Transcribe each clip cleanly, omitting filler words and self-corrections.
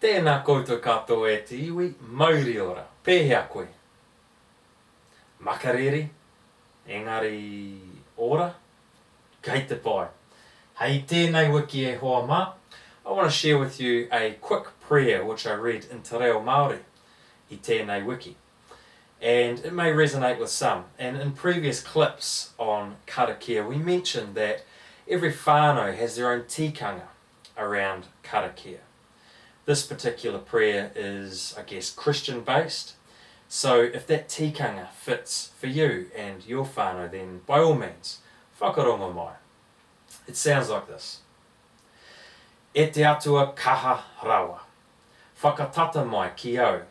Tēnā koutou katoa e te iwi, mauri ora, pēhea koe. Makariri, engari ora, kei te pai. Hei tēnei wiki e hoa mā, I want to share with you a quick prayer which I read in te Reo Māori, I tēnei wiki. And it may resonate with some. And in previous clips on karakia, we mentioned that every whānau has their own tikanga around karakia. This particular prayer is, I guess, Christian based. So if that tikanga fits for you and your whānau, then by all means, whakarongo mai. It sounds like this. E te atua kaha rawa. Whakatata mai ki au.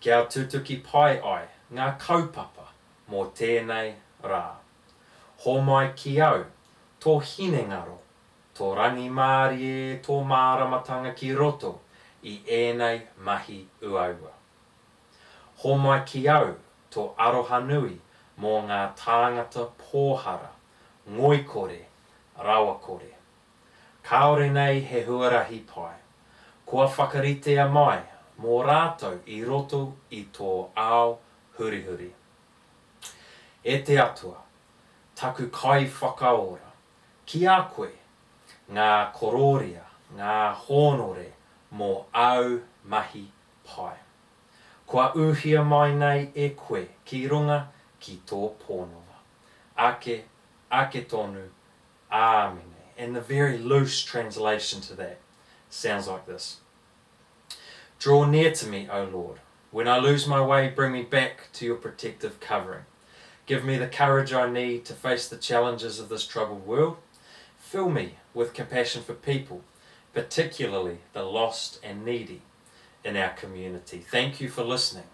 Kia tutuki pai ai. Ngā kaupapa mō tēnei rā. Homai ki au. Tō hinengaro. Tō rangimārie. Tō māramatanga ki roto. I ēnei mahi uaua. Homai ki au. Tō arohanui. Mō ngā tāngata pōhara. Ngoikore. Rawakore. Kāore nei he huarahi pai. Kua whakaritea mai. Mō rātou I roto I tō ao hurihuri. E te atua. Taku kaiwhakaora. Ki a koe. Ngā korōria. Ngā hōnore. Mō au mahi pai. Kua ūhia mai nei e koe. Ki runga ki tō pōnova. Ake tonu. Āmene. And the very loose translation to that sounds like this. Draw near to me, O Lord. When I lose my way, bring me back to your protective covering. Give me the courage I need to face the challenges of this troubled world. Fill me with compassion for people, particularly the lost and needy in our community. Thank you for listening.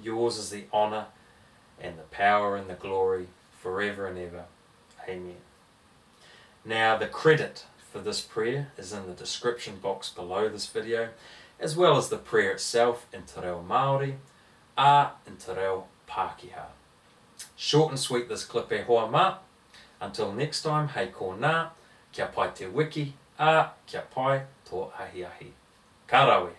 Yours is the honour and the power and the glory forever and ever. Amen. Now the credit for this prayer is in the description box below this video, as well as the prayer itself in te Reo Māori, in te Reo Pākehā. Short and sweet this clip e hoa mā. Until next time, hei ko nā, kia pai te wiki, kia pai tō ahi ahi. Ka rawe.